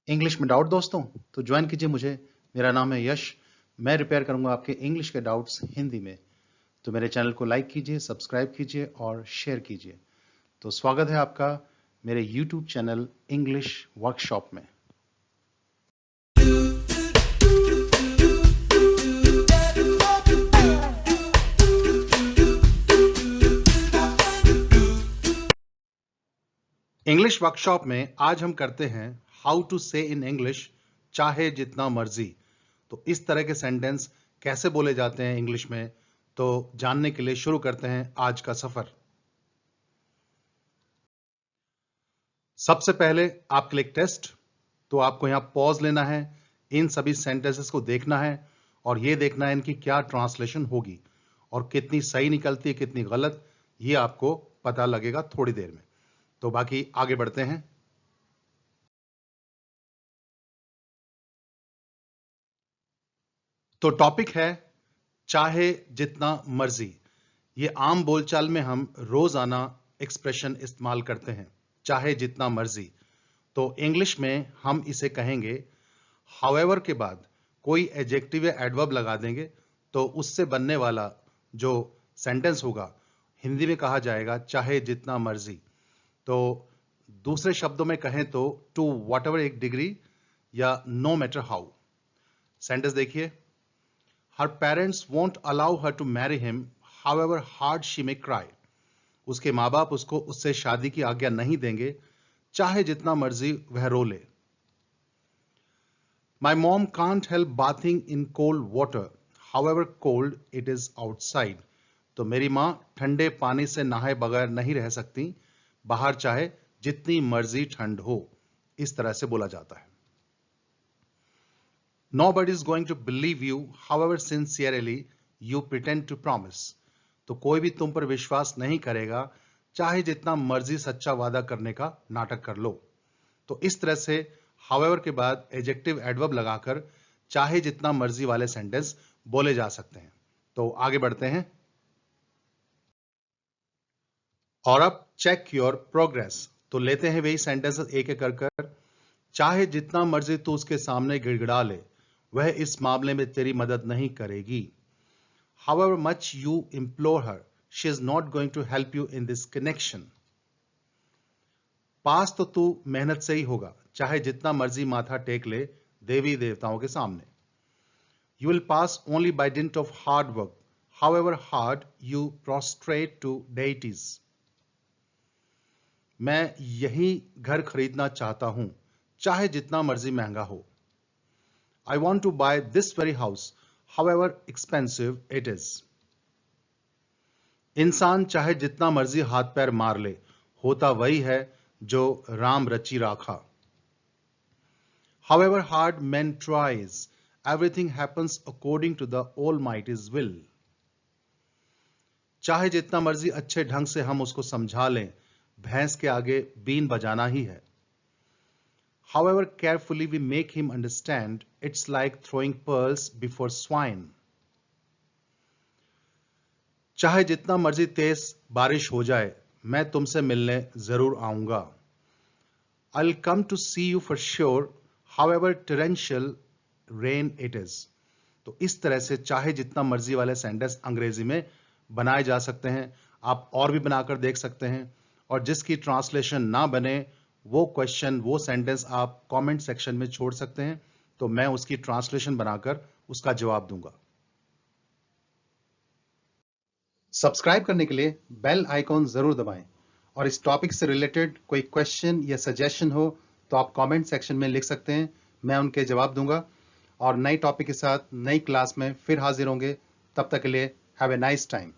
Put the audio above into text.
English में doubt दोस्तों तो ज्वाइन कीजिए मुझे। मेरा नाम है यश। मैं रिपेयर करूंगा आपके इंग्लिश के डाउट्स हिंदी में। तो मेरे चैनल को लाइक कीजिए, सब्सक्राइब कीजिए और शेयर कीजिए। तो स्वागत है आपका मेरे यूट्यूब चैनल इंग्लिश वर्कशॉप में। इंग्लिश वर्कशॉप में आज हम करते हैं हाउ टू से इन इंग्लिश चाहे जितना मर्जी। तो इस तरह के सेंटेंस कैसे बोले जाते हैं इंग्लिश में, तो जानने के लिए शुरू करते हैं आज का सफर। सबसे पहले आपके लिए एक टेस्ट। तो आपको यहां पॉज लेना है, इन सभी सेंटेंसेस को देखना है और यह देखना है इनकी क्या ट्रांसलेशन होगी और कितनी सही निकलती है कितनी गलत, ये आपको पता लगेगा थोड़ी देर में। तो बाकी आगे बढ़ते हैं। तो टॉपिक है चाहे जितना मर्जी। ये आम बोलचाल में हम रोजाना एक्सप्रेशन इस्तेमाल करते हैं, चाहे जितना मर्जी। तो इंग्लिश में हम इसे कहेंगे हाउएवर के बाद कोई एडजेक्टिव या एडवर्ब लगा देंगे तो उससे बनने वाला जो सेंटेंस होगा हिंदी में कहा जाएगा चाहे जितना मर्जी। तो दूसरे शब्दों में कहें तो टू व्हाटएवर एक डिग्री या नो मैटर हाउ। सेंटेंस देखिए, her parents won't allow her to marry him however hard she may cry. उसके माँ बाप उसको उससे शादी की आज्ञा नहीं देंगे चाहे जितना मर्जी वह रो ले। My mom can't help bathing in cold water, however cold it is outside. तो मेरी मां ठंडे पानी से नहाए बगैर नहीं रह सकती, बाहर चाहे जितनी मर्जी ठंड हो। इस तरह से बोला जाता है। Nobody is going to believe you, however sincerely you pretend to promise. तो कोई भी तुम पर विश्वास नहीं करेगा, चाहे जितना मर्जी सच्चा वादा करने का नाटक कर लो। तो इस तरह से हाउएवर के बाद एडजेक्टिव एडवर्ब लगाकर चाहे जितना मर्जी वाले सेंटेंस बोले जा सकते हैं। तो आगे बढ़ते हैं और अब चेक योर प्रोग्रेस। तो लेते हैं वही सेंटेंसेस एक एक कर। चाहे जितना मर्जी तू उसके सामने गिड़गिड़ा ले, वह इस मामले में तेरी मदद नहीं करेगी। However much you implore her, she is not going to help you in this connection. पास तो तू मेहनत से ही होगा, चाहे जितना मर्जी माथा टेक ले देवी देवताओं के सामने। You will pass only by dint of hard work, however hard you prostrate to deities. मैं यही घर खरीदना चाहता हूं, चाहे जितना मर्जी महंगा हो। I want to buy this very house, however expensive it is. इंसान चाहे जितना मर्जी हाथ पैर मार ले, होता वही है जो राम रची राखा। However hard man tries, everything happens according to the Almighty's will. चाहे जितना मर्जी अच्छे ढंग से हम उसको समझा लें, भैंस के आगे बीन बजाना ही है। However carefully we make him understand, it's like throwing pearls before swine. चाहे जितना मर्जी तेज बारिश हो जाए, मैं तुमसे मिलने जरूर आऊंगा। I'll come to see you for sure, however torrential rain it is. तो इस तरह से चाहे जितना मर्जी वाले सेंटेंस अंग्रेजी में बनाए जा सकते हैं। आप और भी बनाकर देख सकते हैं और जिसकी ट्रांसलेशन ना बने वो क्वेश्चन वो सेंटेंस आप कमेंट सेक्शन में छोड़ सकते हैं, तो मैं उसकी ट्रांसलेशन बनाकर उसका जवाब दूंगा। सब्सक्राइब करने के लिए बेल आइकॉन जरूर दबाएं और इस टॉपिक से रिलेटेड कोई क्वेश्चन या सजेशन हो तो आप कमेंट सेक्शन में लिख सकते हैं, मैं उनके जवाब दूंगा। और नई टॉपिक के साथ नई क्लास में फिर हाजिर होंगे। तब तक के लिए हैव ए नाइस टाइम।